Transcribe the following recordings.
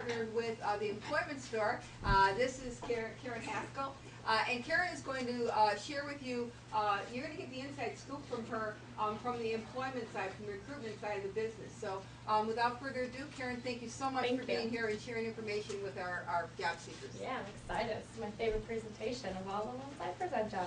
partnered with the employment store. This is Karyn Haskel. And Karyn is going to share with you, you're going to get the inside scoop from her from the employment side, from the recruitment side of the business. So without further ado, Karyn, thank you so much for being here and sharing information with our job seekers. Yeah, I'm excited. This is my favorite presentation of all the ones I present on.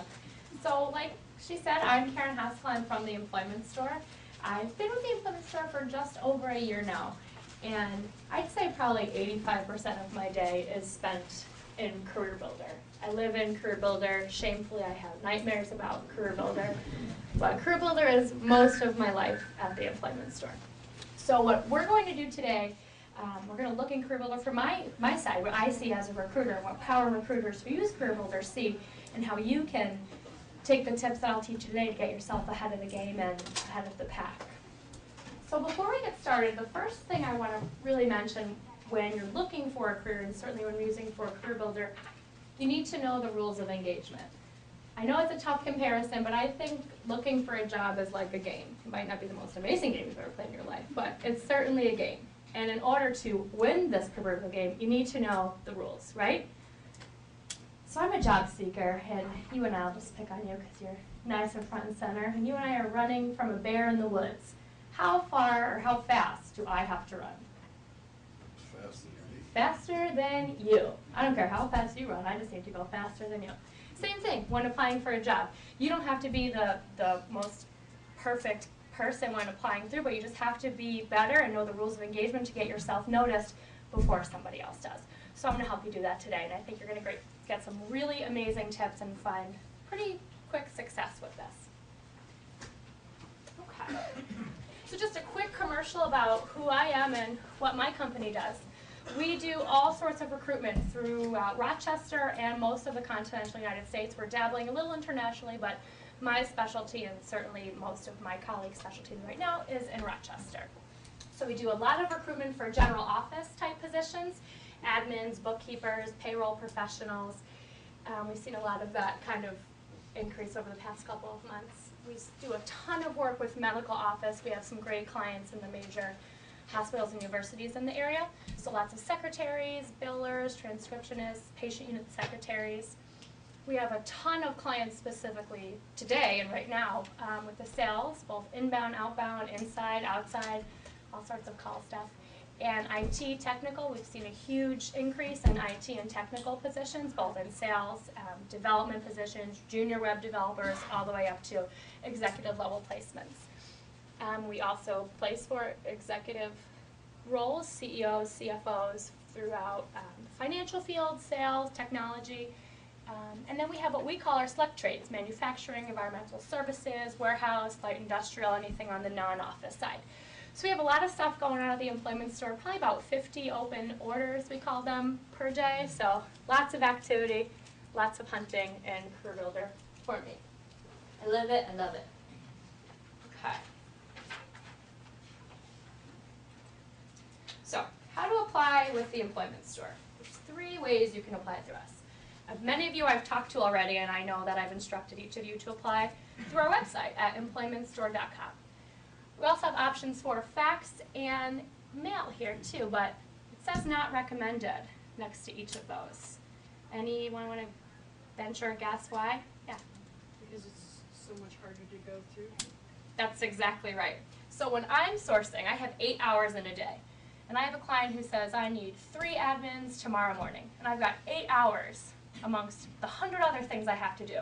So like she said, I'm Karyn Haskel. I'm from the employment store. I've been with the employment store for just over a year now. And I'd say probably 85% of my day is spent in Career Builder. I live in Career Builder. Shamefully, I have nightmares about Career Builder. But Career Builder is most of my life at the employment store. So what we're going to do today, we're going to look in Career Builder from my side, what I see as a recruiter, what power recruiters who use Career Builder see, and how you can take the tips that I'll teach you today to get yourself ahead of the game and ahead of the pack. So before we get started, the first thing I want to really mention when you're looking for a career, and certainly when you're using for a Career Builder, you need to know the rules of engagement. I know it's a tough comparison, but I think looking for a job is like a game. It might not be the most amazing game you've ever played in your life, but it's certainly a game. And in order to win this proverbial game, you need to know the rules, right? So I'm a job seeker, and you and I will just pick on you because you're nice and front and center, and you and I are running from a bear in the woods. How far or how fast do I have to run? Faster than me. Faster than you. I don't care how fast you run, I just need to go faster than you. Same thing when applying for a job. You don't have to be the most perfect person when applying through, but you just have to be better and know the rules of engagement to get yourself noticed before somebody else does. So I'm going to help you do that today, and I think you're going to get some really amazing tips and find pretty quick success with this. Okay. So just a quick commercial about who I am and what my company does. We do all sorts of recruitment throughout Rochester and most of the continental United States. We're dabbling a little internationally, but my specialty, and certainly most of my colleagues' specialties right now, is in Rochester. So we do a lot of recruitment for general office type positions, admins, bookkeepers, payroll professionals. We've seen a lot of that kind of increase over the past couple of months. We do a ton of work with medical office. We have some great clients in the major hospitals and universities in the area. So lots of secretaries, billers, transcriptionists, patient unit secretaries. We have a ton of clients specifically today and right now with the sales, both inbound, outbound, inside, outside, all sorts of call stuff. And IT technical, we've seen a huge increase in IT and technical positions, both in sales, development positions, junior web developers, all the way up to executive level placements. We also place for executive roles, CEOs, CFOs, throughout the financial field, sales, technology. And then we have what we call our select trades: manufacturing, environmental services, warehouse, light industrial, anything on the non-office side. So we have a lot of stuff going on at the employment store, probably about 50 open orders, we call them, per day. So lots of activity, lots of hunting in Career Builder for me. I live it, I love it. Okay. So how to apply with the employment store? There's 3 ways you can apply through us. Many of you I've talked to already, and I know that I've instructed each of you to apply through our website at employmentstore.com. We also have options for fax and mail here too, but it says not recommended next to each of those. Anyone want to venture a guess why? Yeah. Because it's so much harder to go through. That's exactly right. So when I'm sourcing, I have 8 hours in a day. And I have a client who says, I need 3 admins tomorrow morning. And I've got 8 hours amongst the 100 other things I have to do.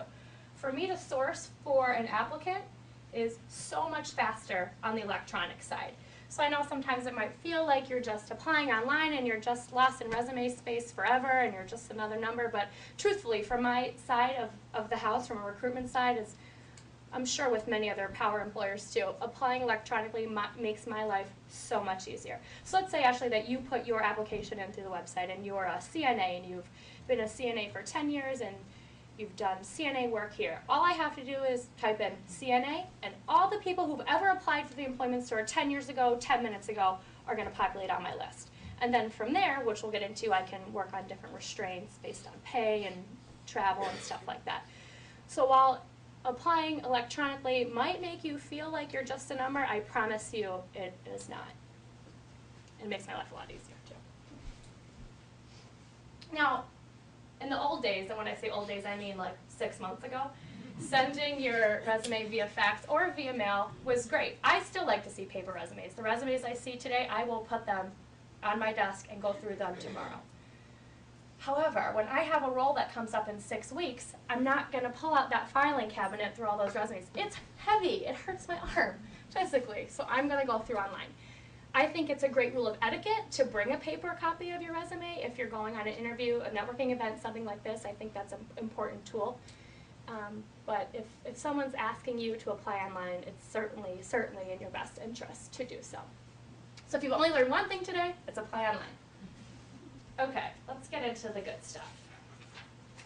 For me to source for an applicant is so much faster on the electronic side. So I know sometimes it might feel like you're just applying online and you're just lost in resume space forever and you're just another number, but truthfully, from my side of the house, from a recruitment side, is I'm sure with many other power employers too, applying electronically makes my life so much easier. So let's say, Ashley, that you put your application in through the website and you're a CNA and you've been a CNA for 10 years and you've done CNA work here. All I have to do is type in CNA, and all the people who've ever applied for the employment store 10 years ago, 10 minutes ago, are going to populate on my list. And then from there, which we'll get into, I can work on different restraints based on pay and travel and stuff like that. So while applying electronically might make you feel like you're just a number, I promise you it is not. It makes my life a lot easier too. Now, in the old days, and when I say old days, I mean like 6 months ago, sending your resume via fax or via mail was great. I still like to see paper resumes. The resumes I see today, I will put them on my desk and go through them tomorrow. However, when I have a role that comes up in 6 weeks, I'm not going to pull out that filing cabinet through all those resumes. It's heavy. It hurts my arm physically, so I'm going to go through online. I think it's a great rule of etiquette to bring a paper copy of your resume if you're going on an interview, a networking event, something like this. I think that's an important tool. But if someone's asking you to apply online, it's certainly in your best interest to do so. So if you've only learned one thing today, it's apply online. Okay, let's get into the good stuff.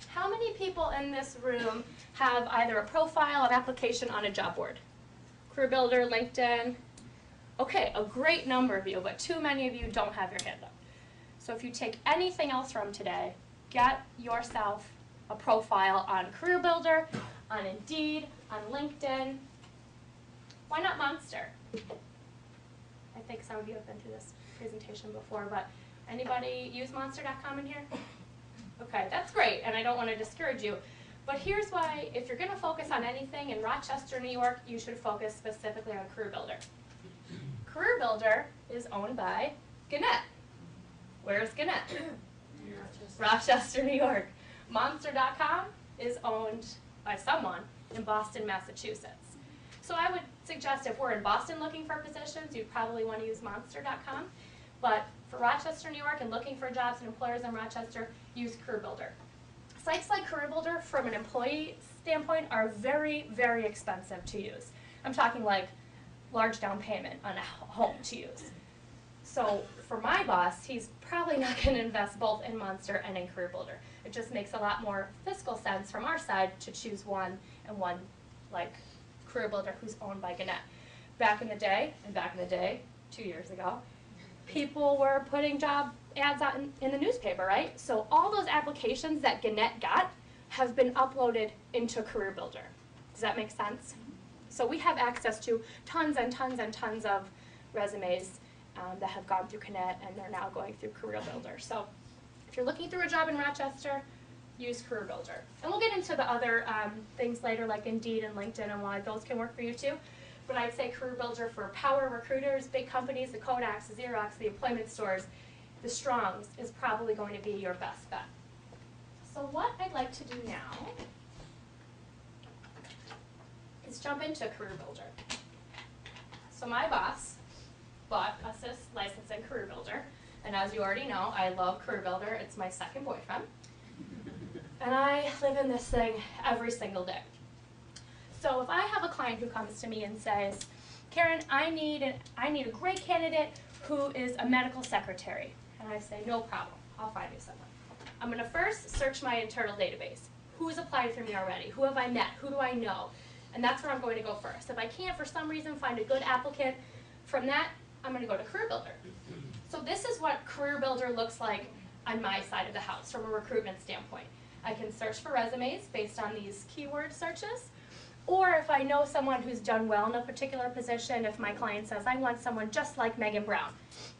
How many people in this room have either a profile, an application on a job board? CareerBuilder, LinkedIn. Okay, a great number of you, but too many of you don't have your hand up. So if you take anything else from today, get yourself a profile on CareerBuilder, on Indeed, on LinkedIn. Why not Monster? I think some of you have been through this presentation before, but anybody use Monster.com in here? Okay, that's great, and I don't want to discourage you. But here's why, if you're going to focus on anything in Rochester, New York, you should focus specifically on CareerBuilder. CareerBuilder is owned by Gannett. Where's Gannett? Rochester, New York. Monster.com is owned by someone in Boston, Massachusetts. So I would suggest if we're in Boston looking for positions, you'd probably want to use Monster.com. But for Rochester, New York, and looking for jobs and employers in Rochester, use CareerBuilder. Sites like CareerBuilder, from an employee standpoint, are very, very expensive to use. I'm talking like large down payment on a home to use. So for my boss, he's probably not going to invest both in Monster and in CareerBuilder. It just makes a lot more fiscal sense from our side to choose one, and one like CareerBuilder who's owned by Gannett. Back in the day, 2 years ago, people were putting job ads out in the newspaper, right? So all those applications that Gannett got have been uploaded into CareerBuilder. Does that make sense? So we have access to tons and tons and tons of resumes that have gone through Gannett, and they're now going through CareerBuilder. So if you're looking through a job in Rochester, use CareerBuilder. And we'll get into the other things later, like Indeed and LinkedIn, and why those can work for you too. But I'd say CareerBuilder for power recruiters, big companies, the Kodaks, the Xerox, the employment stores, the Strongs is probably going to be your best bet. So what I'd like to do now is jump into CareerBuilder. So my boss bought us this license in CareerBuilder, and as you already know, I love CareerBuilder. It's my second boyfriend. And I live in this thing every single day. So if I have a client who comes to me and says, Karyn, I need a great candidate who is a medical secretary. And I say, no problem, I'll find you someone. I'm going to first search my internal database. Who's applied for me already? Who have I met? Who do I know? And that's where I'm going to go first. If I can't, for some reason, find a good applicant, from that, I'm going to go to CareerBuilder. So this is what CareerBuilder looks like on my side of the house from a recruitment standpoint. I can search for resumes based on these keyword searches. Or if I know someone who's done well in a particular position, if my client says, I want someone just like Megan Brown,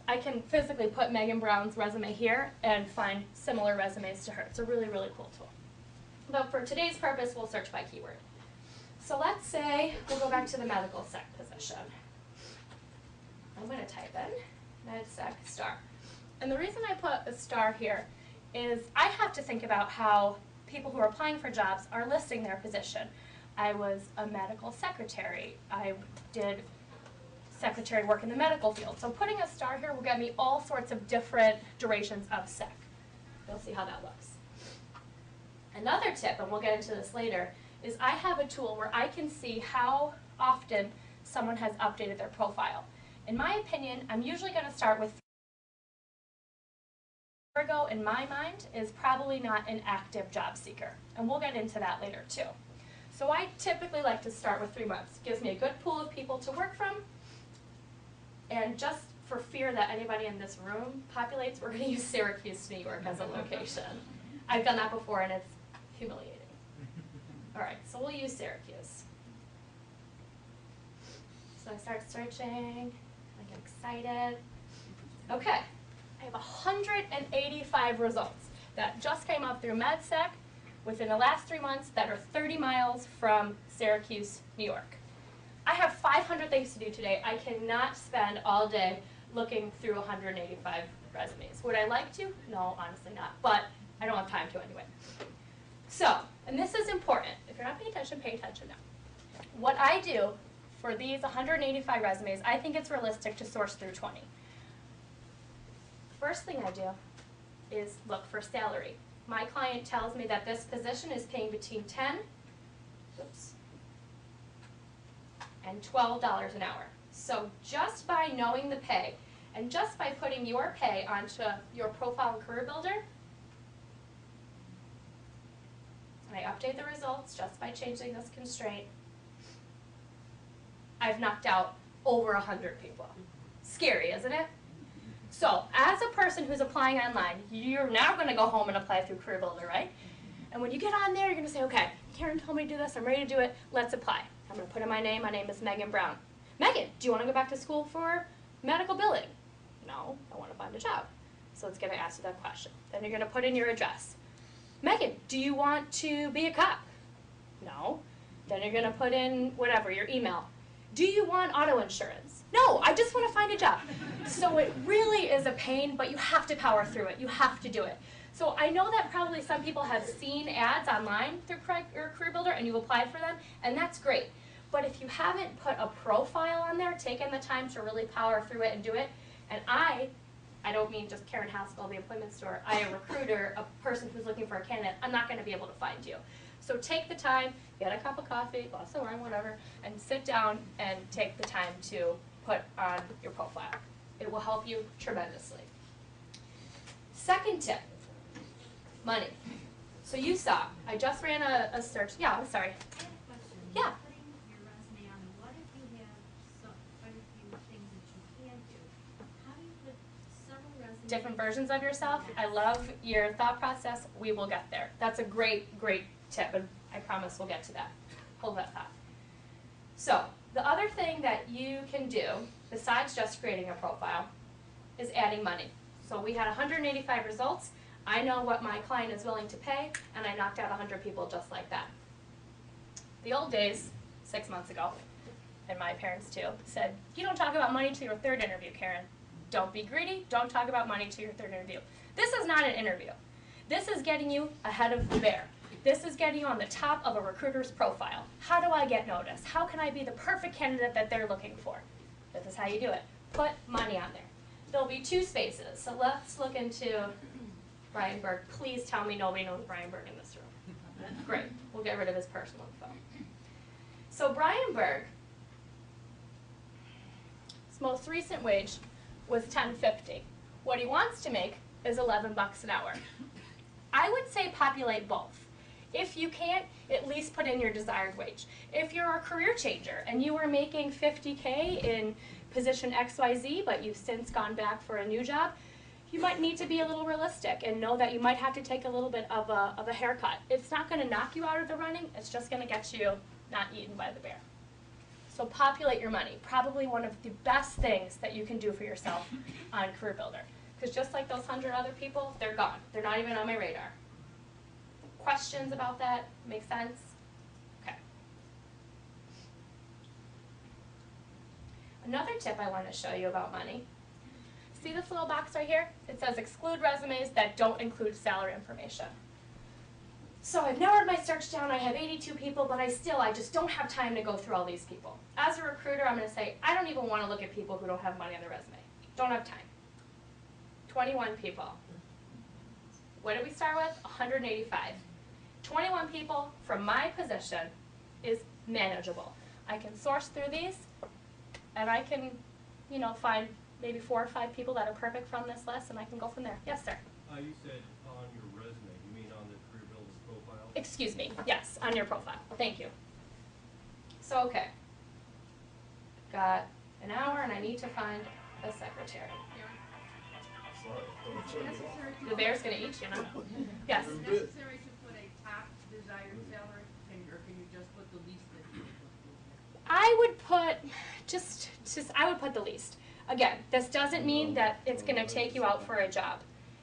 I can physically put Megan Brown's resume here and find similar resumes to her. It's a really, really cool tool. But for today's purpose, we'll search by keyword. So let's say we'll go back to the medical sec position. I'm going to type in MedSec star. And the reason I put a star here is I have to think about how people who are applying for jobs are listing their position. I was a medical secretary. I did secretary work in the medical field. So putting a star here will get me all sorts of different durations of sec. You'll see how that looks. Another tip, and we'll get into this later, is I have a tool where I can see how often someone has updated their profile. In my opinion, I'm usually going to start with ago in my mind is probably not an active job seeker. And we'll get into that later too. So I typically like to start with 3 months. It gives me a good pool of people to work from. And just for fear that anybody in this room populates, we're going to use Syracuse, New York as a location. I've done that before and it's humiliating. All right, so we'll use Syracuse. So I start searching, I get excited. Okay, I have 185 results. that just came up through MedSec within the last 3 months that are 30 miles from Syracuse, New York. I have 500 things to do today. I cannot spend all day looking through 185 resumes. Would I like to? No, honestly not, but I don't have time to anyway. So, and this is important. If you're not paying attention, pay attention now. What I do for these 185 resumes, I think it's realistic to source through 20. First thing I do is look for salary. My client tells me that this position is paying between $10 and $12 an hour. So just by knowing the pay, and just by putting your pay onto your profile and career builder, and I update the results just by changing this constraint, I've knocked out over 100 people. Scary, isn't it? So, as a person who's applying online, you're now going to go home and apply through Career Builder, right? And when you get on there, you're going to say, okay, Karyn told me to do this, I'm ready to do it, let's apply. I'm going to put in my name is Megan Brown. Megan, do you want to go back to school for medical billing? No, I want to find a job. So it's going to ask you that question. Then you're going to put in your address. Megan, do you want to be a cop? No. Then you're going to put in whatever, your email. Do you want auto insurance? No, I just want to find a job. So it really is a pain, but you have to power through it. You have to do it. So I know that probably some people have seen ads online through Career Builder and you've applied for them, and that's great. But if you haven't put a profile on there, taken the time to really power through it and do it, and I don't mean just Karyn Haskel, the employment store, I a recruiter, a person who's looking for a candidate, I'm not going to be able to find you. So take the time, get a cup of coffee, glass of wine, whatever, and sit down and take the time to put on your profile. It will help you tremendously. Second tip, money. So you saw, I just ran a search. Yeah, I'm sorry. I have a question. Yeah. Putting your resume on, what if you have quite a few things that you can't do? How do you put several resumes? Different versions of yourself. I love your thought process. We will get there. That's a great, great tip, and I promise we'll get to that. Hold that thought. So, the other thing that you can do, besides just creating a profile, is adding money. So we had 185 results. I know what my client is willing to pay, and I knocked out 100 people just like that. The old days, 6 months ago, and my parents too, said, you don't talk about money to your third interview, Karyn. Don't be greedy, don't talk about money to your third interview. This is not an interview. This is getting you ahead of the bear. This is getting you on the top of a recruiter's profile. How do I get noticed? How can I be the perfect candidate that they're looking for? This is how you do it. Put money on there. There'll be 2 spaces, so let's look into Brian Berg. Please tell me nobody knows Brian Berg in this room. Great, we'll get rid of his personal info. So Brian Berg, his most recent wage was $10.50. What he wants to make is $11 an hour. I would say populate both. If you can't, at least put in your desired wage. If you're a career changer and you were making $50K in position XYZ, but you've since gone back for a new job, you might need to be a little realistic and know that you might have to take a little bit of a haircut. It's not going to knock you out of the running, it's just going to get you not eaten by the bear. So populate your money. Probably one of the best things that you can do for yourself on Career Builder. Because just like those 100 other people, they're gone. They're not even on my radar. Questions about that? Make sense? Okay. Another tip I want to show you about money. See this little box right here? It says exclude resumes that don't include salary information. So I've narrowed my search down. I have 82 people, but I just don't have time to go through all these people. As a recruiter, I'm going to say, I don't even want to look at people who don't have money on their resume. Don't have time. 21 people. What did we start with? 185. 21 people from my position is manageable. I can source through these, and I can, find maybe 4 or 5 people that are perfect from this list, and I can go from there. Yes, sir? You said on your resume. You mean on the Career Builder's profile? Excuse me. Yes, on your profile. Thank you. So, okay. Got an hour, and I need to find a secretary. The bear's going to eat you, Yes? Is it necessary to put a top desired salary, or can you just put the least that you put? I would put, I would put the least. Again, this doesn't mean that it's going to take you out for a job.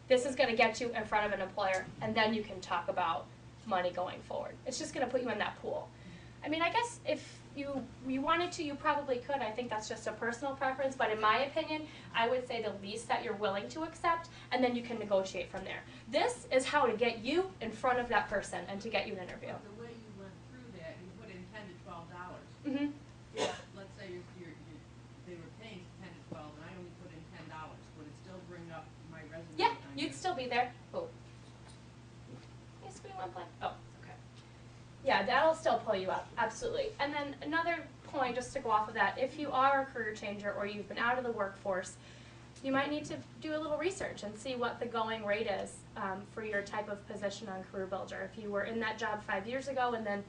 This is gonna get you in front of an employer, and then you can talk about money going forward. It's just gonna put you in that pool. I mean, I guess if you wanted to, you probably could. I think that's just a personal preference, but in my opinion, I would say the least that you're willing to accept, and then you can negotiate from there. This is how to get you in front of that person and to get you an interview. But the way you went through that, you put in $10 to $12. Mm-hmm. Yeah, let's say they were paying 10 to 12, and I only put in $10. Would it still bring up my resume? Yeah, on you'd your- still be there. Oh. Hey, screen went blank. Oh, okay. Yeah, that'll still pull you up, absolutely. And then another point, just to go off of that, if you are a career changer or you've been out of the workforce, you might need to do a little research and see what the going rate is for your type of position on Career Builder. If you were in that job 5 years ago and then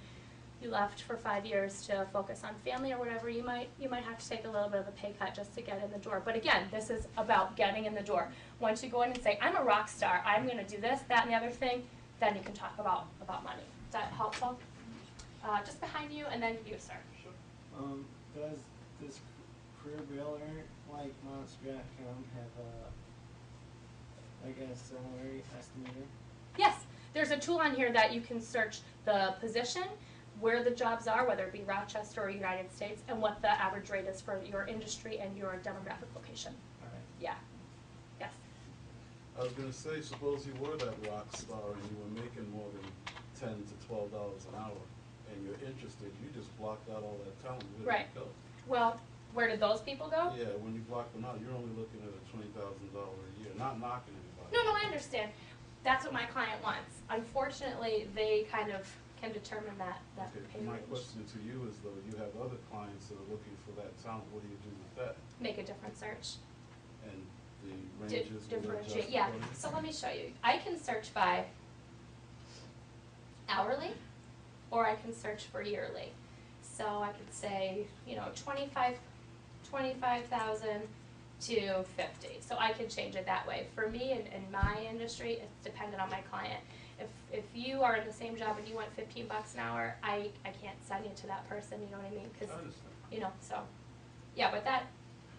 you left for 5 years to focus on family or whatever, you might have to take a little bit of a pay cut just to get in the door. But again, this is about getting in the door. Once you go in and say, I'm a rock star, I'm going to do this, that, and the other thing, then you can talk about money. Is that helpful? Just behind you, and then you, sir. Does this career builder like Monster.com have a salary estimator? Yes, there's a tool on here that you can search the position, where the jobs are, whether it be Rochester or United States, and what the average rate is for your industry and your demographic location. All right. Yeah. Yes. I was gonna say, suppose you were that rock star and you were making more than $10 to $12 an hour, and you're interested, you just blocked out all that talent. Where Right. did it go? Well, where did those people go? Yeah, when you block them out, you're only looking at a $20,000 a year, not knocking anybody. No, I understand. That's what my client wants. Unfortunately, they kind of can determine that Okay, pay my range. question to you is though, you have other clients that are looking for that talent, what do you do with that? Make a different search. And the ranges will adjust Differentiate, yeah. accordingly? So let me show you. I can search by hourly, or I can search for yearly. So I could say, 25,000 to 50. So I can change it that way. For me, in my industry, it's dependent on my client. If you are in the same job and you want $15 an hour, I can't send you to that person, you know what I mean? 'Cause, I understand. so, yeah, but that,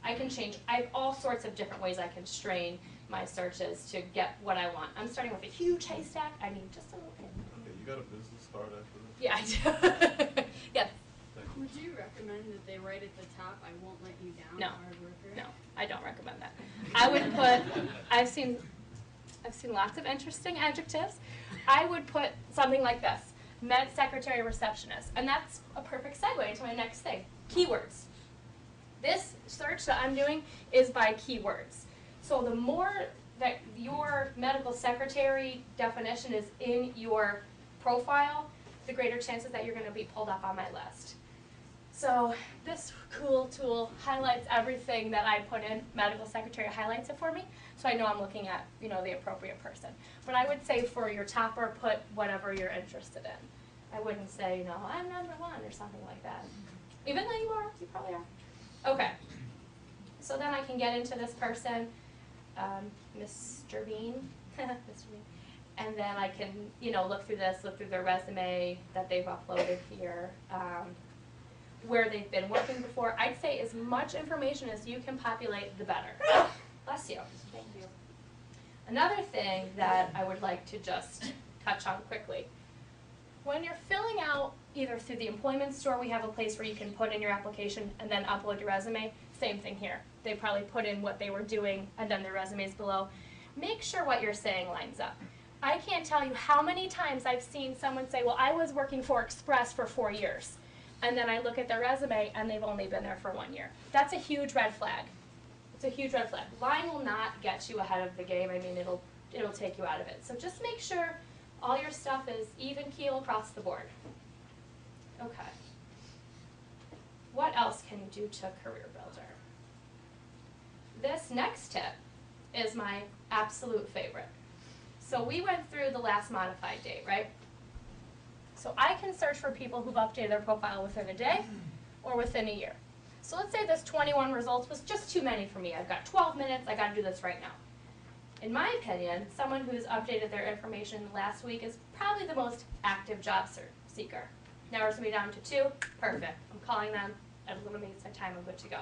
I can change. I have all sorts of different ways I can strain my searches to get what I want. I'm starting with a huge haystack. I need just a little bit. Okay, you got a business card after this? Yeah, I do. Yes. Thank you. Would you recommend that they write at the top, I won't let you down, No. hard worker? No, I don't recommend that. I would put, I've seen lots of interesting adjectives. I would put something like this: med secretary receptionist, and that's a perfect segue into my next thing: keywords. This search that I'm doing is by keywords. So the more that your medical secretary definition is in your profile, the greater chances that you're going to be pulled up on my list. So this cool tool highlights everything that I put in. Medical secretary highlights it for me, so I know I'm looking at, the appropriate person. But I would say for your topper, put whatever you're interested in. I wouldn't say, I'm number one or something like that. Even though you are, you probably are. Okay. So then I can get into this person, Mr. Bean, Mr. Bean, and then I can, look through their resume that they've uploaded here. Where they've been working before. I'd say as much information as you can populate, the better. Bless you. Thank you. Another thing that I would like to just touch on quickly. When you're filling out, either through the employment store, we have a place where you can put in your application and then upload your resume. Same thing here. They probably put in what they were doing and then their resumes below. Make sure what you're saying lines up. I can't tell you how many times I've seen someone say, well, I was working for Express for 4 years. And then I look at their resume and they've only been there for 1 year. That's a huge red flag. It's a huge red flag. Lying will not get you ahead of the game. I mean, it'll take you out of it. So just make sure all your stuff is even keel across the board. Okay. What else can you do to Career Builder? This next tip is my absolute favorite. So we went through the last modified date, right? So I can search for people who've updated their profile within a day or within a year. So let's say this 21 results was just too many for me. I've got 12 minutes, I gotta do this right now. In my opinion, someone who's updated their information last week is probably the most active job seeker. Now we're gonna be down to 2, perfect. I'm calling them, I've eliminated my time, I'm good to go.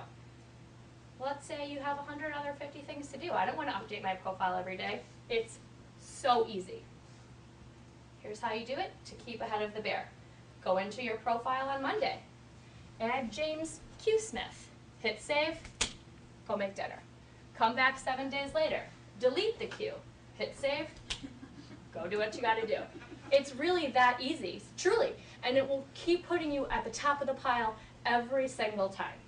Let's say you have 100 other 50 things to do. I don't want to update my profile every day. It's so easy. Here's how you do it to keep ahead of the bear. Go into your profile on Monday. Add James Q. Smith. Hit save. Go make dinner. Come back 7 days later. Delete the Q. Hit save. Go do what you got to do. It's really that easy, truly. And it will keep putting you at the top of the pile every single time.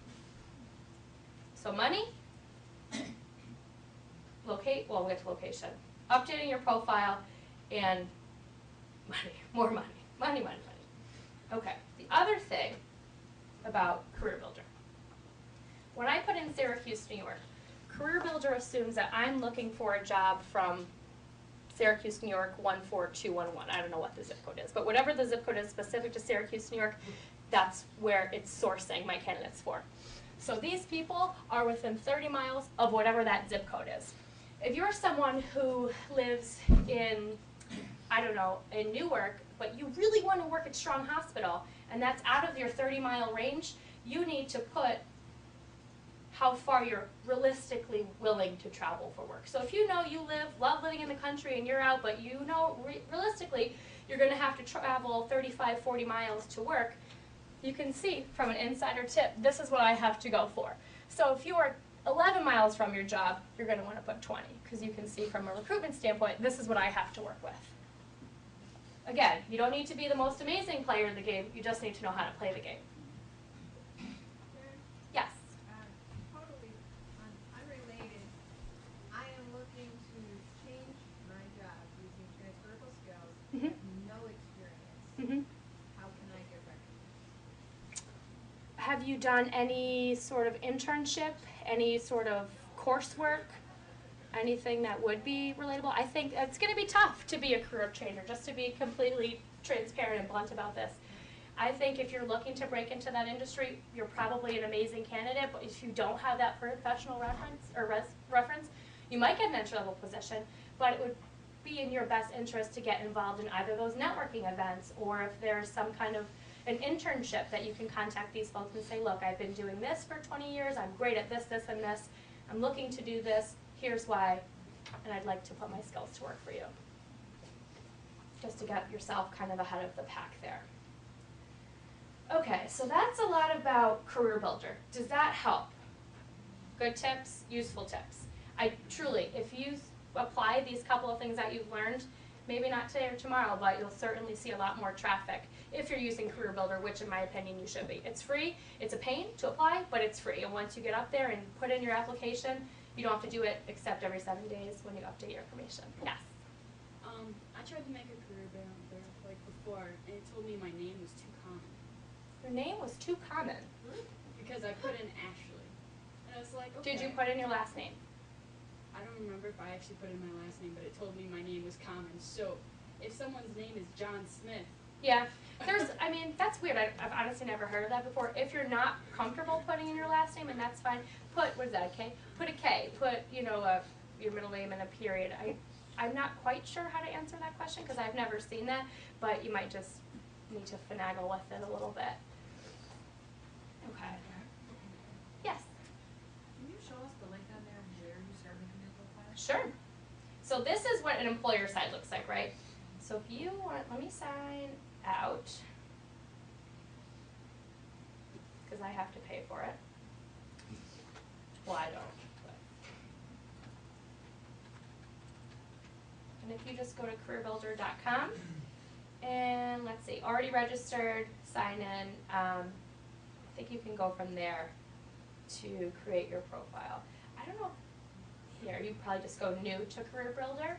So money, we'll get to location. Updating your profile, and money, more money, money, money, money. Okay, the other thing about Career Builder. When I put in Syracuse, New York, Career Builder assumes that I'm looking for a job from Syracuse, New York, 14211. I don't know what the zip code is, but whatever the zip code is specific to Syracuse, New York, that's where it's sourcing my candidates for. So these people are within 30 miles of whatever that zip code is. If you're someone who lives in, I don't know, in Newark, but you really want to work at Strong Hospital, and that's out of your 30-mile range, you need to put how far you're realistically willing to travel for work. So if you know you love living in the country and you're out, but you know realistically you're going to have to travel 35, 40 miles to work, you can see from an insider tip, this is what I have to go for. So if you are 11 miles from your job, you're going to want to put 20, because you can see from a recruitment standpoint, this is what I have to work with. Again, you don't need to be the most amazing player in the game, you just need to know how to play the game. Yes? Totally unrelated. I am looking to change my job using transferable skills. I have no experience. How can I get recognized? Have you done any sort of internship, any sort of coursework, anything that would be relatable? I think it's going to be tough to be a career changer, just to be completely transparent and blunt about this. I think if you're looking to break into that industry, you're probably an amazing candidate, but if you don't have that professional reference, or reference, you might get an entry-level position, but it would be in your best interest to get involved in either those networking events, or if there's some kind of an internship that you can contact these folks and say, look, I've been doing this for 20 years, I'm great at this, this, and this, I'm looking to do this, here's why, and I'd like to put my skills to work for you. Just to get yourself kind of ahead of the pack there. Okay, so that's a lot about Career Builder. Does that help? Good tips, useful tips. I truly, if you apply these couple of things that you've learned, maybe not today or tomorrow, but you'll certainly see a lot more traffic if you're using Career Builder, which in my opinion you should be. It's free, it's a pain to apply, but it's free. And once you get up there and put in your application, you don't have to do it except every 7 days when you update your information. Yes? I tried to make a career builder like before, and it told me my name was too common. Your name was too common. Because I put in Ashley. And I was like, okay. Did you put in your last name? I don't remember if I actually put in my last name, but it told me my name was common. So if someone's name is John Smith. Yeah, I mean, that's weird. I've honestly never heard of that before. If you're not comfortable putting in your last name, and that's fine, what is that, a K? Put a K, put, your middle name and a period. I'm not quite sure how to answer that question because I've never seen that, but you might just need to finagle with it a little bit. Okay. Yes? Can you show us the link on there where you start making your profile? Sure. So this is what an employer side looks like, right? So if you want, let me sign out, because I have to pay for it. Well, I don't. But. And if you just go to careerbuilder.com, and let's see, already registered, sign in, I think you can go from there to create your profile. I don't know, here, you probably just go new to Career Builder.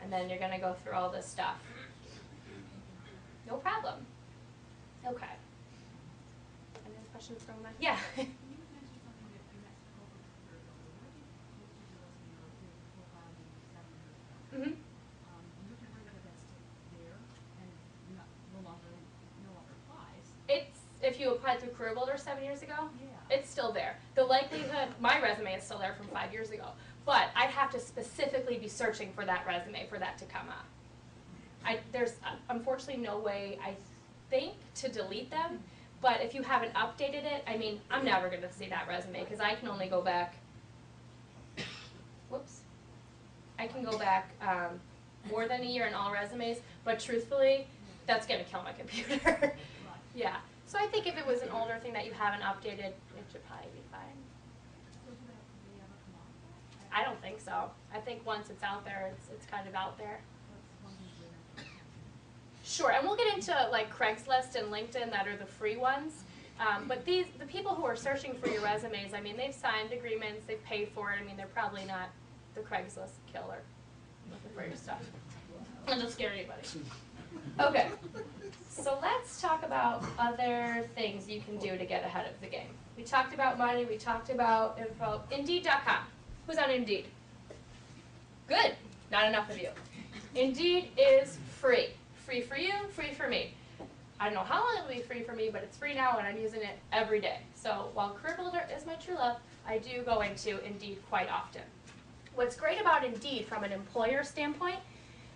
And then you're going to go through all this stuff. No problem. Okay. Any questions from that? Yeah. You mentioned something that you had to go over Career Builder. What if you posted your resume or your profile maybe 7 years ago? Mm-hmm. And you can bring whether that's there and no longer applies. It's, if you applied through Career Builder 7 years ago, Yeah. it's still there. The likelihood, my resume is still there from 5 years ago, but I'd have to specifically be searching for that resume for that to come up. There's unfortunately no way, I think, to delete them, But if you haven't updated it, I mean, I'm never going to see that resume because I can only go back, whoops, I can go back more than a year in all resumes, but truthfully, that's going to kill my computer. Yeah. So I think if it was an older thing that you haven't updated, it should probably be fine. I don't think so. I think once it's out there, it's kind of out there. Sure, and we'll get into like Craigslist and LinkedIn that are the free ones. But the people who are searching for your resumes, I mean, they've signed agreements, they've paid for it. I mean, they're probably not the Craigslist killer looking for your stuff. I'll just scare anybody. Okay, so let's talk about other things you can do to get ahead of the game. We talked about money, we talked about info. Indeed.com. Who's on Indeed? Good, not enough of you. Indeed is free. Free for you, free for me. I don't know how long it will be free for me, but it's free now and I'm using it every day. So while Career Builder is my true love, I do go into Indeed quite often. What's great about Indeed from an employer standpoint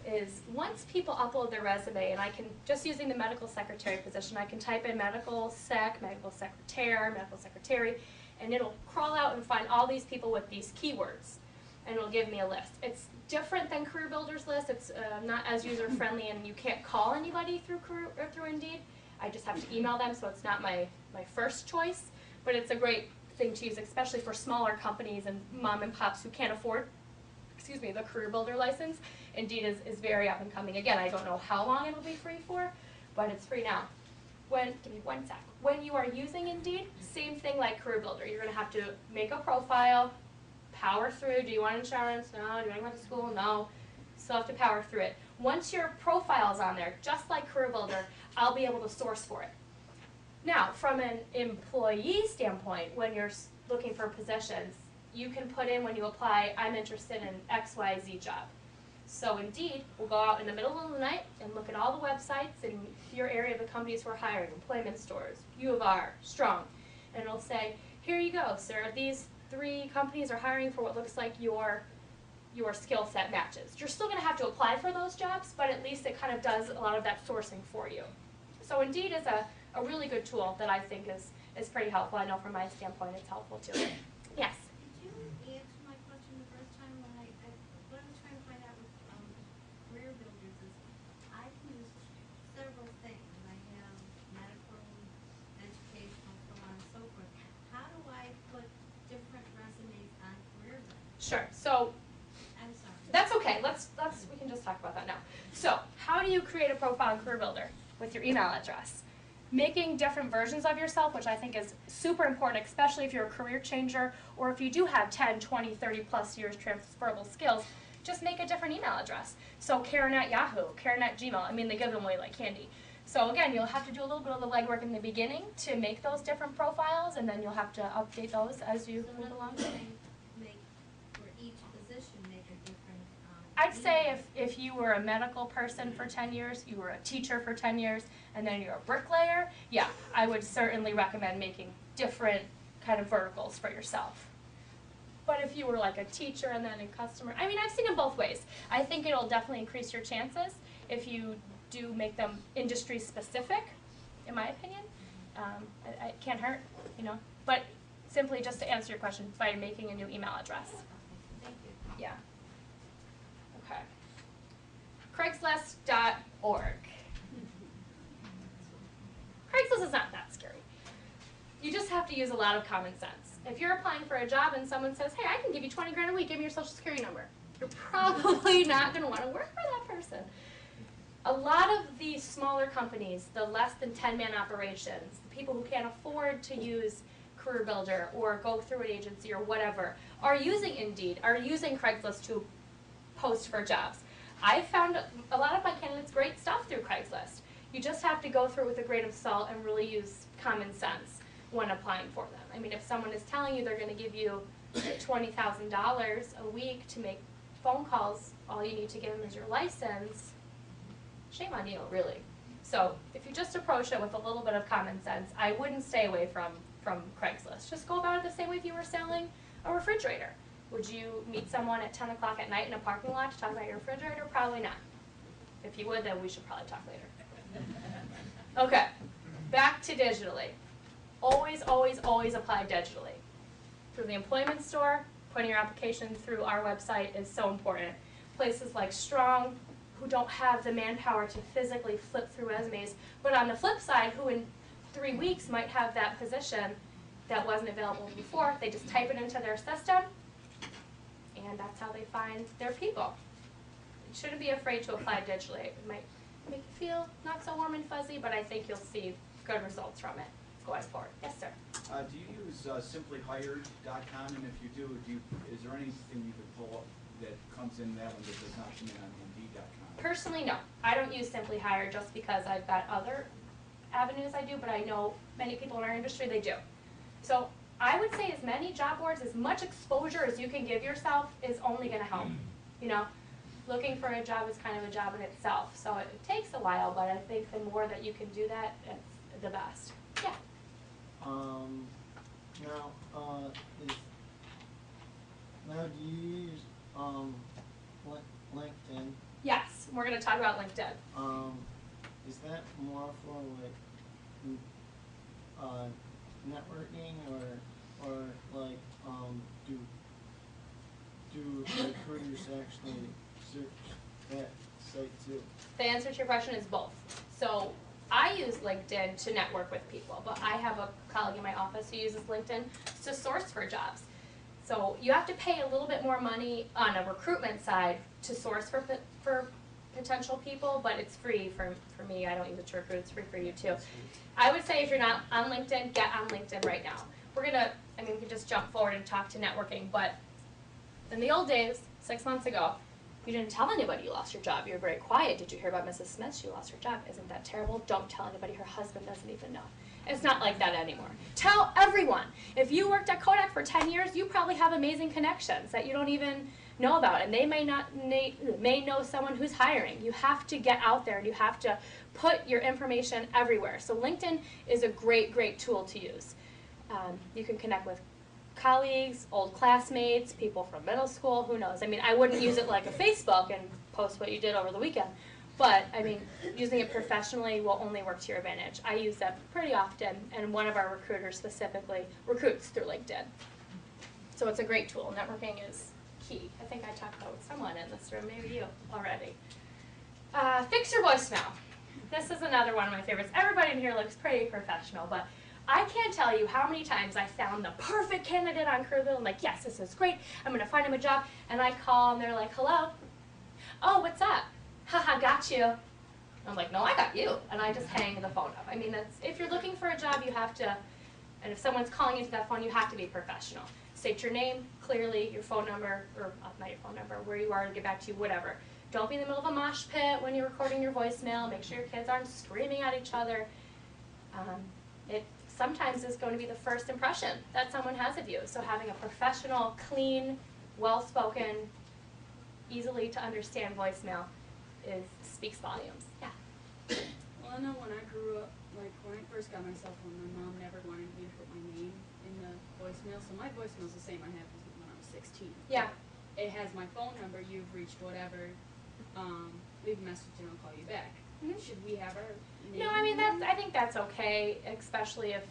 is once people upload their resume, and I can, just using the medical secretary position, I can type in medical sec, medical secretary, and it'll crawl out and find all these people with these keywords, and it'll give me a list. It's different than Career Builder's list. It's not as user-friendly, and you can't call anybody through Indeed. I just have to email them, so it's not my first choice, but it's a great thing to use, especially for smaller companies and mom and pops who can't afford, the Career Builder license. Indeed is very up and coming. Again, I don't know how long it'll be free for, but it's free now. Give me one sec. When you are using Indeed, same thing like Career Builder. You're going to have to make a profile, power through. Do you want insurance? No. Do you want to go to school? No. Still have to power through it. Once your profile's on there, just like Career Builder, I'll be able to source for it. Now, from an employee standpoint, when you're looking for positions, you can put in when you apply, I'm interested in XYZ job. So Indeed will go out in the middle of the night and look at all the websites in your area of the companies who are hiring, employment stores, U of R, Strong, and it'll say, here you go, sir, these 3 companies are hiring for what looks like your skill set matches. You're still going to have to apply for those jobs, but at least it kind of does a lot of that sourcing for you. So Indeed is a really good tool that I think is pretty helpful. I know from my standpoint it's helpful too. Yes? Did you answer my question the first time when what I was trying to find out with Career Builders is I can use several things. I have medical, educational, so on and so forth. How do I put different resumes on Career Builder? Sure. So I'm sorry. that's okay. We can just talk about that now. So how do you create a profile in Career Builder? With your email address. Making different versions of yourself, which I think is super important, especially if you're a career changer or if you do have 10, 20, 30 plus years transferable skills, just make a different email address. So Karyn at Yahoo, Karyn at Gmail, I mean they give them away like candy. So again, you'll have to do a little bit of the legwork in the beginning to make those different profiles, and then you'll have to update those as you move along. Make for each position make a different I'd say if you were a medical person for 10 years, you were a teacher for 10 years, and then you're a bricklayer, yeah, I would certainly recommend making different kind of verticals for yourself. But if you were like a teacher and then a customer, I mean, I've seen it both ways. I think it'll definitely increase your chances if you do make them industry specific, in my opinion. It can't hurt, But simply just to answer your question, by making a new email address. Thank you. Yeah. Okay. Craigslist.org. Craigslist is not that scary. You just have to use a lot of common sense. If you're applying for a job and someone says, hey, I can give you 20 grand a week, give me your social security number, you're probably not going to want to work for that person. A lot of the smaller companies, the less than 10-man operations, the people who can't afford to use Career Builder or go through an agency or whatever, are using Indeed, are using Craigslist to post for jobs. I found a lot of my candidates great stuff through Craigslist. You just have to go through it with a grain of salt and really use common sense when applying for them. I mean, if someone is telling you they're going to give you $20,000 a week to make phone calls, all you need to give them is your license, shame on you, really. So if you just approach it with a little bit of common sense, I wouldn't stay away from Craigslist. Just go about it the same way if you were selling a refrigerator. Would you meet someone at 10 o'clock at night in a parking lot to talk about your refrigerator? Probably not. If you would, then we should probably talk later. Okay. Back to digitally. Always, always, always apply digitally. Through the employment store, putting your application through our website is so important. Places like Strong, who don't have the manpower to physically flip through resumes, but on the flip side, who in 3 weeks might have that position that wasn't available before, they just type it into their system, and that's how they find their people. You shouldn't be afraid to apply digitally. It might make you feel not so warm and fuzzy, but I think you'll see good results from it going forward. Yes, sir. Do you use simplyhired.com, and if you do, is there anything you can pull up that comes in that one that does not come in on Indeed.com? Personally, no. I don't use Simply Hire just because I've got other avenues I do, but I know many people in our industry, they do. So I would say as many job boards, as much exposure as you can give yourself is only going to help. You know, looking for a job is kind of a job in itself. So it takes a while, but I think the more that you can do that, it's the best. Yeah. Now do you use LinkedIn? Yes, we're going to talk about LinkedIn. Is that more for like networking or like do recruiters actually search that site too? The answer to your question is both. So I use LinkedIn to network with people, but I have a colleague in my office who uses LinkedIn to source for jobs. So you have to pay a little bit more money on a recruitment side to source for potential people, but it's free for me. I don't use it to recruit. It's free for you too. I would say if you're not on LinkedIn, get on LinkedIn right now. We can just jump forward and talk to networking, but in the old days, 6 months ago, you didn't tell anybody you lost your job. You were very quiet. Did you hear about Mrs. Smith? She lost her job. Isn't that terrible? Don't tell anybody. Her husband doesn't even know. It's not like that anymore. Tell everyone. If you worked at Kodak for 10 years, you probably have amazing connections that you don't even know about, and they may know someone who's hiring. You have to get out there, and you have to put your information everywhere. So LinkedIn is a great, great tool to use. You can connect with colleagues, old classmates, people from middle school, who knows. I mean, I wouldn't use it like a Facebook and post what you did over the weekend, but I mean, using it professionally will only work to your advantage. I use that pretty often, and one of our recruiters specifically recruits through LinkedIn. So it's a great tool. Networking is key. I think I talked about with someone in this room, maybe you already. Fix your voicemail. This is another one of my favorites. Everybody in here looks pretty professional, but I can't tell you how many times I found the perfect candidate on Careerville. I'm like, yes, this is great. I'm going to find him a job. And I call, and they're like, hello. Oh, what's up? Haha, got you. I'm like, no, I got you. And I just hang the phone up. I mean, if you're looking for a job, you have to, and if someone's calling into that phone, you have to be professional. State your name clearly, your phone number, or not your phone number, where you are to get back to you, whatever. Don't be in the middle of a mosh pit when you're recording your voicemail. Make sure your kids aren't screaming at each other. It sometimes is going to be the first impression that someone has of you. So having a professional, clean, well-spoken, easily to understand voicemail speaks volumes. Yeah. Well, I know when I grew up, like when I first got my cell phone, my mom never wanted me to put my name in the voicemail. So my voicemail's the same I had when I was 16. Yeah. It has my phone number, you've reached whatever, leave a message and I'll call you back. Mm-hmm. Should we have our name? No, I mean, I think that's okay, especially if,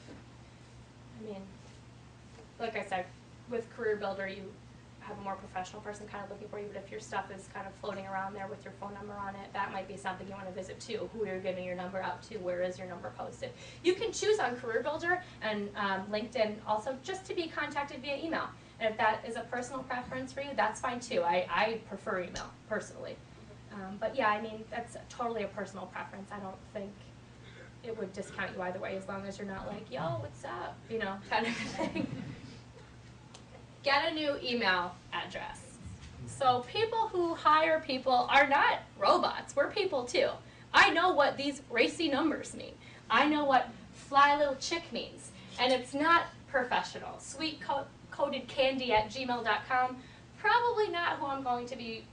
like I said, with Career Builder, you have a more professional person kind of looking for you, but if your stuff is kind of floating around there with your phone number on it, that might be something you want to visit too. Who you're giving your number out to, where is your number posted. You can choose on Career Builder and LinkedIn also just to be contacted via email. And if that is a personal preference for you, that's fine too. I prefer email, personally. But yeah, I mean, that's totally a personal preference. I don't think it would discount you either way, as long as you're not like, yo, what's up, you know, kind of thing. Get a new email address. So people who hire people are not robots. We're people too. I know what these racy numbers mean. I know what fly little chick means. And it's not professional. Sweet-coated-candy@gmail.com, probably not who I'm going to be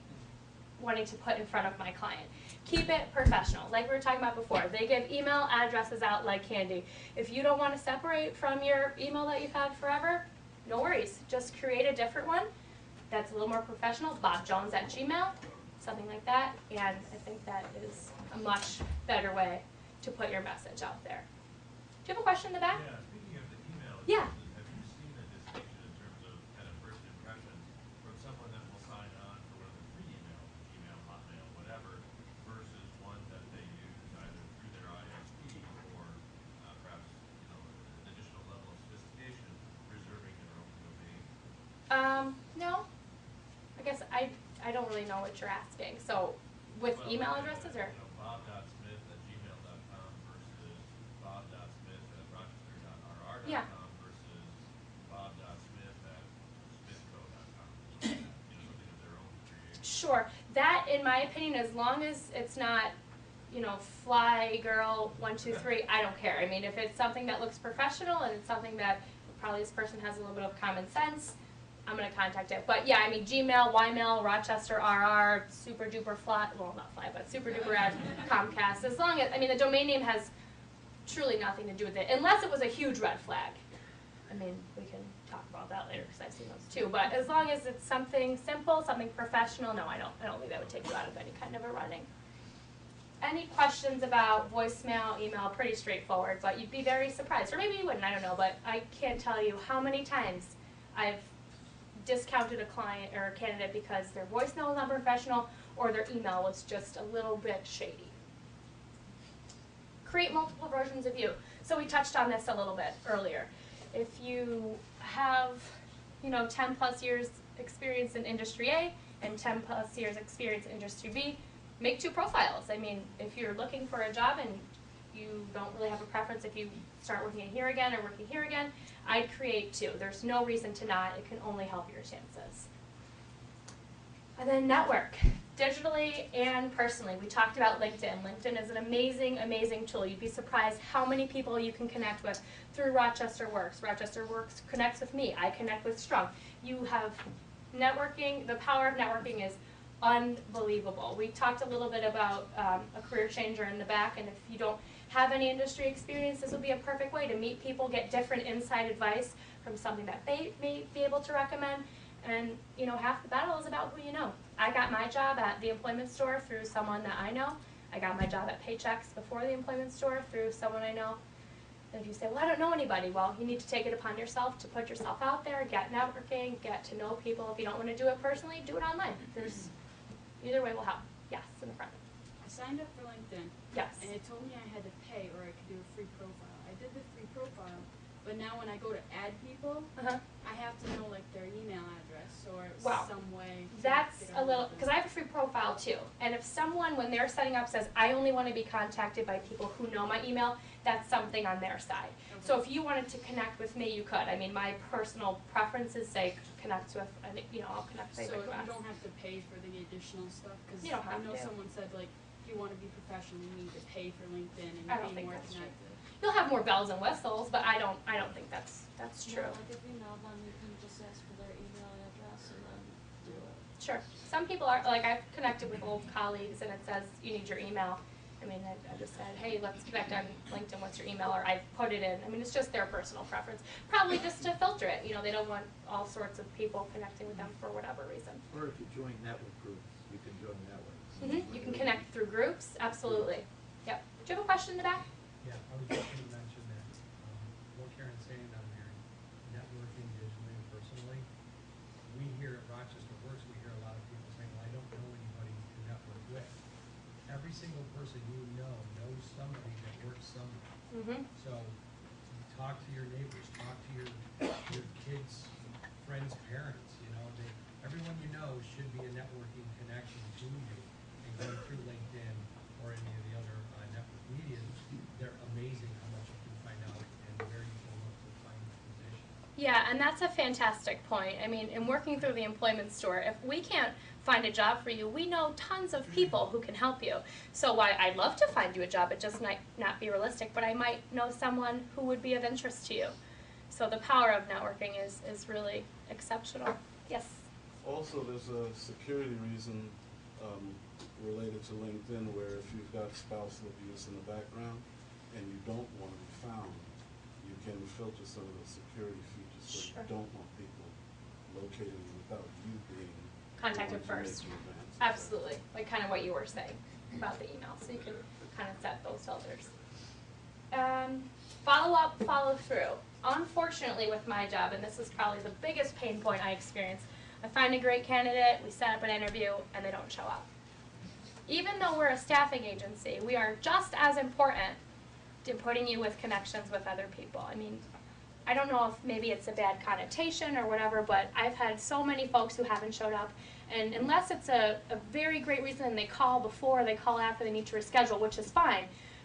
wanting to put in front of my client. Keep it professional. Like we were talking about before, they give email addresses out like candy. If you don't want to separate from your email that you've had forever, no worries. Just create a different one that's a little more professional, bobjones@gmail, something like that, and I think that is a much better way to put your message out there. Do you have a question in the back? Yeah, speaking of the email Yeah. addresses, have you seen a distinction in terms of kind of first impressions from someone that will sign on for one of the free emails, Gmail, Hotmail, whatever, versus one that they use either through their ISP or perhaps, an additional level of sophistication, reserving their own domain? No. I guess I don't really know what you're asking. So, with Well, email like, addresses or? bob.smith@gmail.com versus bob.smith@rochester.rr.com Yeah. versus bob.smith@smithco.com. Something of their own creation. Sure. That, in my opinion, as long as it's not, fly girl 123, I don't care. I mean, if it's something that looks professional and it's something that probably this person has a little bit of common sense, I'm gonna contact it. But yeah, I mean, Gmail, Ymail, Rochester RR, super duper fly, well not fly, but super duper at Comcast. As long as, I mean, the domain name has truly nothing to do with it, unless it was a huge red flag. I mean, we can talk about that later because I've seen those too. But as long as it's something simple, something professional, no, I don't think that would take you out of any kind of a running. Any questions about voicemail, email? Pretty straightforward, but you'd be very surprised, or maybe you wouldn't. I don't know, but I can't tell you how many times I've discounted a client or a candidate because their voicemail was not professional or their email was just a little bit shady. Create multiple versions of you. So we touched on this a little bit earlier. If you have, 10 plus years experience in industry A and 10 plus years experience in industry B, make 2 profiles. I mean, if you're looking for a job and you don't really have a preference if you start working here again or working here again, I'd create 2. There's no reason to not. It can only help your chances. And then network, digitally and personally. We talked about LinkedIn. LinkedIn is an amazing, amazing tool. You'd be surprised how many people you can connect with through Rochester Works. Rochester Works connects with me. I connect with Strong. You have networking. The power of networking is unbelievable. We talked a little bit about a career changer in the back, and if you don't have any industry experience, this would be a perfect way to meet people, get different inside advice from something that they may be able to recommend, and half the battle is about who you know. I got my job at the employment store through someone that I know. I got my job at Paychecks before the employment store through someone I know. And if you say, well, I don't know anybody, well, you need to take it upon yourself to put yourself out there, get networking, get to know people. If you don't want to do it personally, do it online. Either way will help. Yes, in the front. I signed up for LinkedIn. Yes. And it told me I had to pay or I could do a free profile. I did the free profile, but now when I go to add people, I have to know like their email address or some way. That's a little, because I have a free profile too. And if someone, when they're setting up, says, I only want to be contacted by people who know my email, that's something on their side. Okay. So if you wanted to connect with me, you could. I mean, my personal preferences say connect with, I'll connect with So anybody. you don't have to pay for the additional stuff? Because You don't have I know to. someone said like, if you want to be professional, you need to pay for LinkedIn and I don't be think more that's true. connected. You'll have more bells and whistles, but I don't think that's true. Like if you know them, you can just ask for their email address and then do it. Sure. Some people are, like I've connected with old colleagues and it says you need your email. I mean, I just said, hey, let's connect on LinkedIn, what's your email? Or I put it in. I mean, it's just their personal preference. Probably just to filter it. They don't want all sorts of people connecting with them for whatever reason. Or if you join network groups, you can join networks. You can connect through groups, absolutely. Yep. Do you have a question in the back? Yeah, I was just going to mention that what Karen's saying on there, networking digitally and personally. We here at Rochester Works, we hear a lot of people saying, well, I don't know anybody to network with. Every single person you know knows somebody that works somewhere. So talk to your neighbors, talk to your kids' friends' parents. Everyone you know should be a networking connection to you. And going through LinkedIn or any of the other network media, they're amazing how much you can find out and where you can look to find the position. Yeah, and that's a fantastic point. I mean, in working through the employment store, if we can't find a job for you, we know tons of people who can help you. So I'd love to find you a job, it just might not be realistic, but I might know someone who would be of interest to you. So the power of networking is really exceptional. Yes? Also, there's a security reason related to LinkedIn where if you've got spousal abuse in the background and you don't want to be found, you can filter some of the security features so you don't want people locating you without you being Contacted first. Absolutely. Like kind of what you were saying about the email. So you can kind of set those filters. Follow up, follow through. Unfortunately with my job, and this is probably the biggest pain point I experience, I find a great candidate, we set up an interview, and they don't show up. Even though we're a staffing agency, we are just as important in putting you with connections with other people. I mean, I don't know if maybe it's a bad connotation or whatever, but I've had so many folks who haven't showed up, and unless it's a very great reason and they call before, they call after, they need to reschedule, which is fine.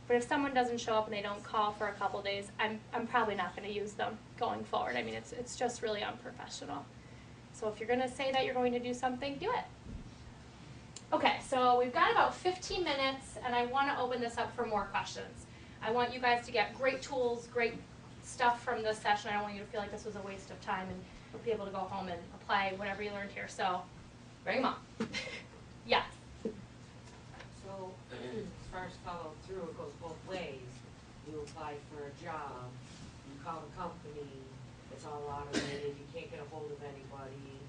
But if someone doesn't show up and they don't call for a couple days, I'm probably not going to use them going forward. I mean, it's just really unprofessional. So if you're going to say that you're going to do something, do it. Okay, so we've got about 15 minutes, and I want to open this up for more questions. I want you guys to get great tools, great stuff from this session. I don't want you to feel like this was a waste of time and be able to go home and apply whatever you learned here. So bring them on. Yes. So, as far as follow through, it goes both ways. You apply for a job, you call the company, it's all automated, you can't get a hold of anybody.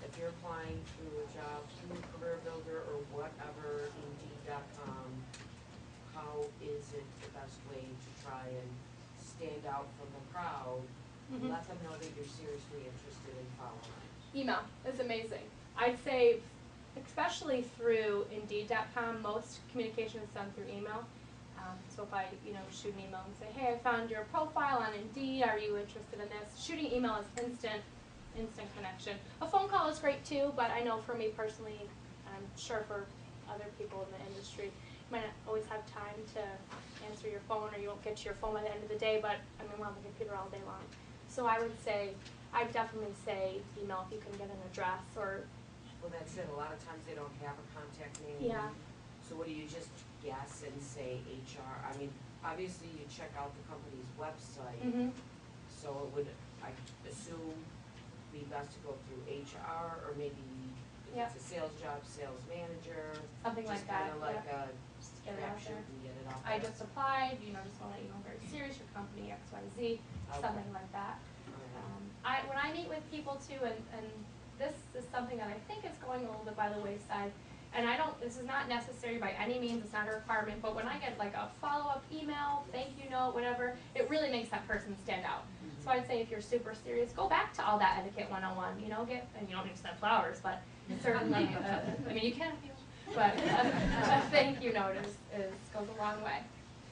If you're applying through a job through Career Builder or whatever, Indeed.com, how is it the best way to try and stand out from the crowd? Let them know that you're seriously interested in following. Email is amazing. I'd say, especially through Indeed.com, most communication is done through email. So if I, shoot an email and say, hey, I found your profile on Indeed. Are you interested in this? Shooting email is instant connection. A phone call is great too, but I know for me personally, and I'm sure for other people in the industry, you might not always have time to answer your phone, or you won't get to your phone by the end of the day. But I mean, we're on the computer all day long. So I'd definitely say email if you can get an address or. Well, that's it. A lot of times they don't have a contact name. Yeah. So what do you just guess and say HR? I mean, obviously you check out the company's website. So it would, I assume, be best to go through HR, or maybe if it's a sales job, sales manager. Something like that. Just kind of like a Just get it out caption there. and get it out I there. just applied, just want to let you know I'm very serious, your company XYZ, something like that. When I meet with people too, and this is something that I think is going a little bit by the wayside, and this is not necessary by any means, it's not a requirement, but when I get like a follow-up email, thank you note, whatever, it really makes that person stand out. So I'd say if you're super serious, go back to all that etiquette 101, and you don't need to send flowers, but certainly, I mean, you can if you want, but a thank you note goes a long way.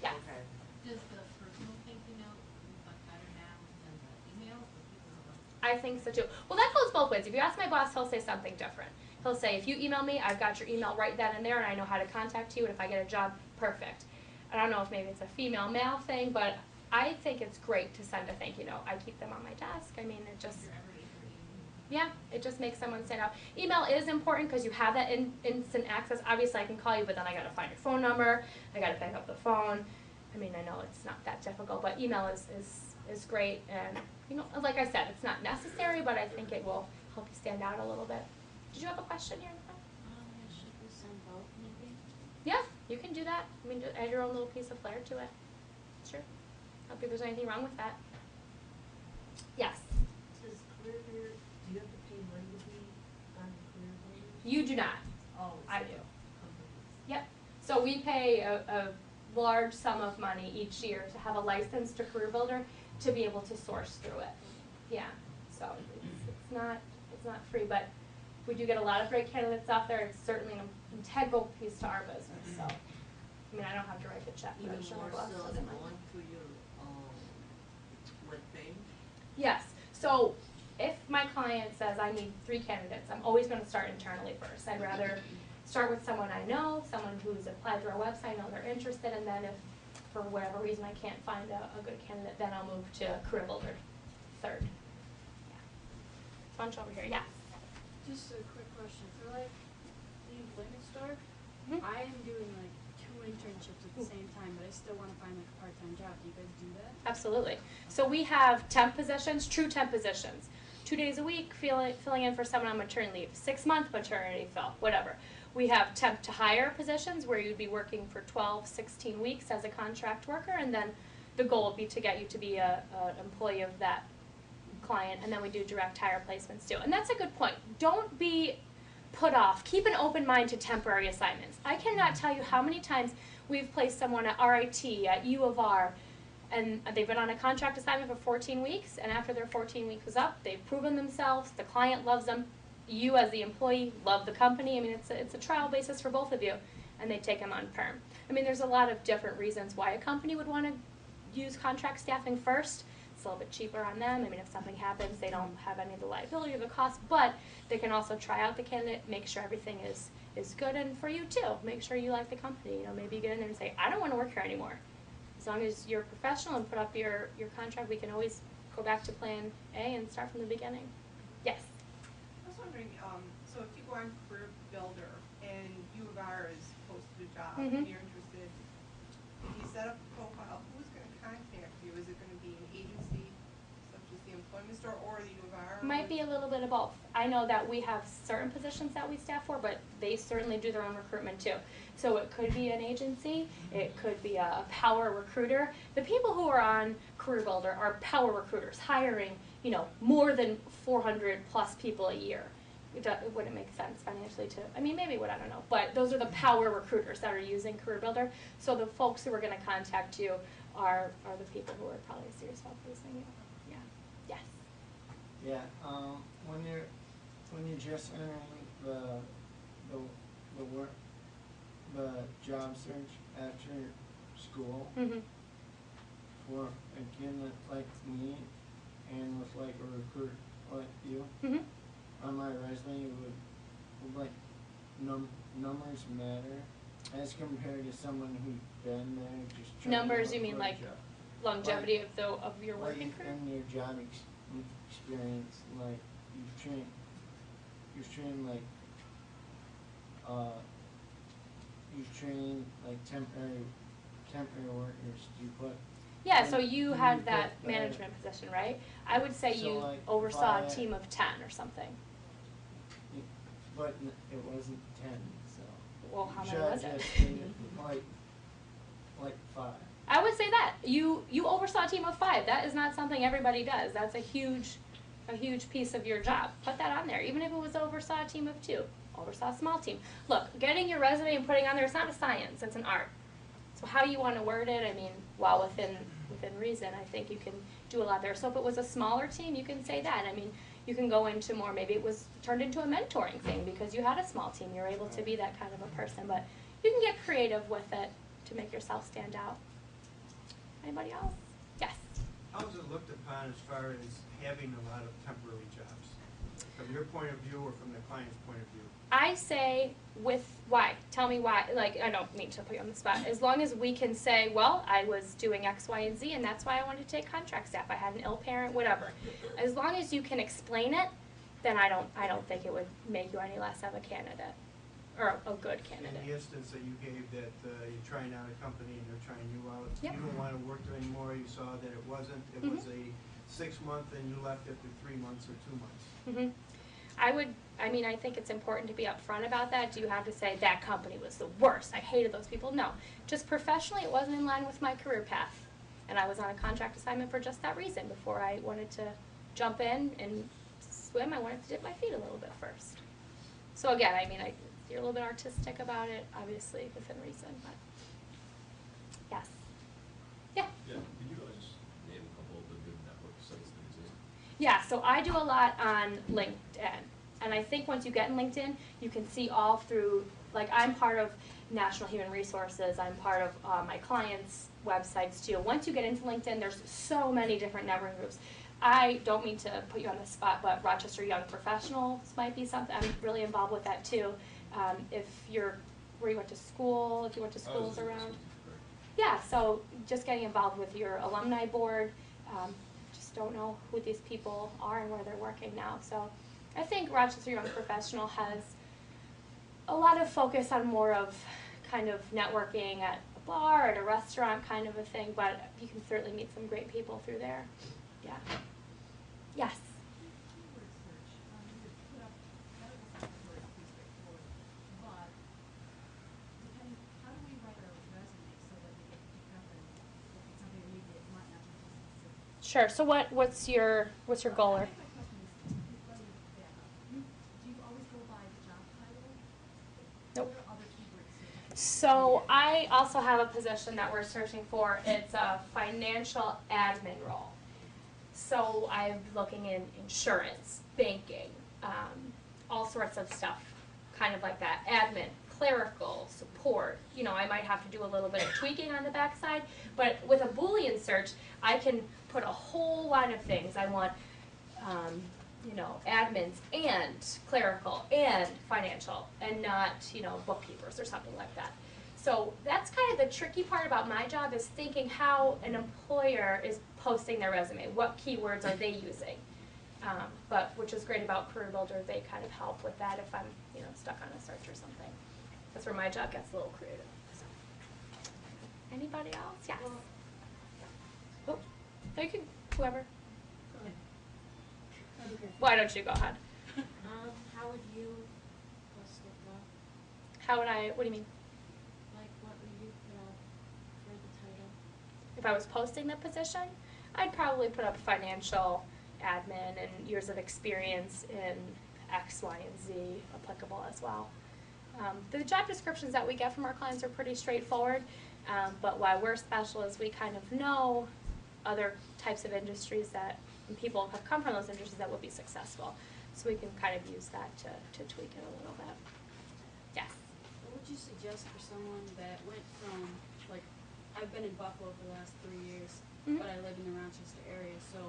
Yeah. Okay. Does the personal thank you note look better now than the email? I think so too. Well, that goes both ways. If you ask my boss, he'll say something different. He'll say, if you email me, I've got your email right then and there, and I know how to contact you, and if I get a job, perfect. I don't know if maybe it's a female-male thing, but I think it's great to send a thank you note. I keep them on my desk. I mean, it just makes someone stand out. Email is important because you have that instant access. Obviously, I can call you, but then I got to find your phone number. I got to pick up the phone. I mean, I know it's not that difficult, but email is great. And, like I said, it's not necessary, but I think it will help you stand out a little bit. Did you have a question here in the front? Should we send both maybe? Yeah, you can do that. I mean, just add your own little piece of flair to it. Sure. I don't think there's anything wrong with that. Yes? Does career builder, do you have to pay money to be on the career builder? You do not. Oh, I so do. companies. Yep. So we pay a large sum of money each year to have a license to Career Builder to be able to source through it. Yeah. So it's not free, but we do get a lot of great candidates out there. It's certainly an integral piece to our business. So, I mean, I don't have to write the check, but I'm sure my boss doesn't mind. Going through your webpage? Yes. So if my client says I need 3 candidates, I'm always going to start internally first. I'd rather start with someone I know, someone who's applied through our website, know they're interested, and then if for whatever reason I can't find a good candidate, then I'll move to Career Builder third. Yeah. Bunch over here. Yeah. Just a quick question. For like the employment store, Mhm. I am doing like 2 internships at the same time, but I still want to find like a part-time job. Do you guys do that? Absolutely. So we have temp positions, true temp positions. 2 days a week, filling in for someone on maternity leave, 6-month maternity fill, whatever. We have temp to hire positions where you'd be working for 12, 16 weeks as a contract worker, and then the goal would be to get you to be an employee of that client, and then we do direct hire placements too. And that's a good point. Don't be put off. Keep an open mind to temporary assignments. I cannot tell you how many times we've placed someone at RIT, at U of R, and they've been on a contract assignment for 14 weeks, and after their 14 weeks was up, they've proven themselves, the client loves them, you as the employee love the company. I mean, it's a trial basis for both of you, and they take them on perm. I mean, there's a lot of different reasons why a company would want to use contract staffing first. It's a little bit cheaper on them. I mean, if something happens, they don't have any of the liability or the cost, but they can also try out the candidate, make sure everything is good, and for you too, make sure you like the company. You know, maybe you get in there and say, I don't want to work here anymore. As long as you're professional and put up your contract, we can always go back to plan A and start from the beginning. Yes? I was wondering, so if you go on Career Builder and U of R is posted a job and you're interested, if you set up a profile, who's going to contact you? Is it going to be an agency such as the Employment Store or the U of R? Might be a little bit of both. I know that we have certain positions that we staff for, but they certainly do their own recruitment too. So it could be an agency, it could be a power recruiter. The people who are on Career Builder are power recruiters, hiring, you know, more than 400 plus people a year. It wouldn't make sense financially to, I mean, maybe it would, I don't know. But those are the power recruiters that are using Career Builder. So the folks who are going to contact you are the people who are probably serious about placing you. Yeah. Yes. Yeah, when you're just entering the work, the job search after school, for a kid like me, and with like a recruit like you, on my resume would like numbers matter as compared to someone who's been there just trying Numbers, to you look mean for a like job. longevity of your Like working career? in your job experience, like you've trained like temporary workers. Do you put? Yeah, so you had put that management position, right? I would say So, you like, oversaw a via- team of 10 or something. But it wasn't 10, so. Well, how many Should I was it? just say like 5? I would say that. You oversaw a team of 5. That is not something everybody does. That's a huge piece of your job. Put that on there. Even if it was oversaw a team of 2, oversaw a small team. Look, getting your resume and putting on there, it's not a science, it's an art. So how you want to word it, I mean, well, within reason, I think you can do a lot there. So if it was a smaller team, you can say that. I mean, you can go into more, maybe it was turned into a mentoring thing because you had a small team. You're able to be that kind of a person. But you can get creative with it to make yourself stand out. Anybody else? Yes? How is it looked upon as far as having a lot of temporary jobs? From your point of view or from the client's point of view? I say why? Tell me why. Like, I don't mean to put you on the spot. As long as we can say, well, I was doing X, Y, and Z, and that's why I wanted to take contract staff. I had an ill parent, whatever. As long as you can explain it, then I don't think it would make you any less of a candidate or a good candidate. In the instance that you gave that you're trying out a company and they're trying you out, Yep. you don't want to work there anymore, you saw that it wasn't, it was a 6-month and you left after 3 months or 2 months. I think it's important to be upfront about that. Do you have to say that company was the worst? I hated those people. No. Just professionally, it wasn't in line with my career path. And I was on a contract assignment for just that reason. Before I wanted to jump in and swim, I wanted to dip my feet a little bit first. So again, you're a little bit artistic about it, obviously, within reason. But yes. Yeah. Yeah, can you just name a couple of the good network sites that exist? Yeah, so I do a lot on LinkedIn. And I think once you get in LinkedIn, you can see all through, like I'm part of National Human Resources, I'm part of my clients' websites too. Once you get into LinkedIn, there's so many different networking groups. I don't mean to put you on the spot, but Rochester Young Professionals might be something, I'm really involved with that too. If you're, where you went to school, if you went to schools around. Yeah, so just getting involved with your alumni board, just don't know who these people are and where they're working now. So I think Rochester Young Professional has a lot of focus on more of kind of networking at a bar, at a restaurant kind of a thing, but you can certainly meet some great people through there. Yeah. Yes? Keyword search, you could put up medical software is pretty straightforward, but depending, how do we write our resume so that we get picked up and if it's something that maybe it might not be so specific? Sure. So what's your goal? I think my question is, let me back up. Do you always go by the job title? Nope. What are other keyword searches? So I also have a position that we're searching for. It's a financial admin role. So I'm looking in insurance, banking, all sorts of stuff, kind of like that, admin, clerical, support. You know, I might have to do a little bit of tweaking on the backside, but with a Boolean search, I can put a whole line of things. I want, you know, admins and clerical and financial, and not, you know, bookkeepers or something like that. So that's kind of the tricky part about my job, is thinking how an employer is posting their resume. What keywords are they using? But which is great about Career Builder, they kind of help with that if I'm, you know, stuck on a search or something. That's where my job gets a little creative. So. Anybody else? Yes. Oh, no, you can, whoever. Why don't you go ahead? How would you post it though? How would I, what do you mean? Like, what would you put up for the title? If I was posting the position, I'd probably put up financial admin and years of experience in X, Y, and Z applicable as well. The job descriptions that we get from our clients are pretty straightforward, but why we're special is we kind of know other types of industries that, and people have come from those industries that would be successful. So we can kind of use that to tweak it a little bit. Yes? What would you suggest for someone that went from, like, I've been in Buffalo for the last 3 years, but I live in the Rochester area, so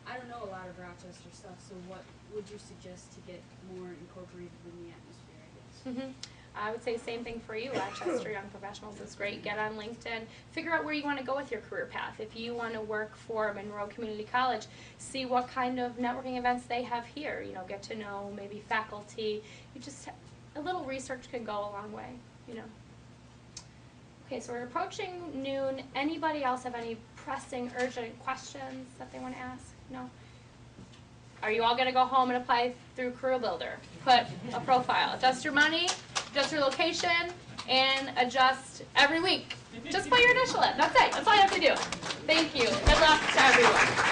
I don't know a lot of Rochester stuff, so what would you suggest to get more incorporated in the atmosphere, I guess? I would say same thing for you. Rochester Young Professionals is great. Get on LinkedIn. Figure out where you want to go with your career path. If you want to work for Monroe Community College, see what kind of networking events they have here. You know, get to know maybe faculty. You just, a little research can go a long way, you know. Okay, so we're approaching noon. Anybody else have any pressing, urgent questions that they want to ask? No? Are you all going to go home and apply through Career Builder? Put a profile. Adjust your money, adjust your location, and adjust every week. Just put your initial in. That's it. That's all you have to do. Thank you. Good luck to everyone.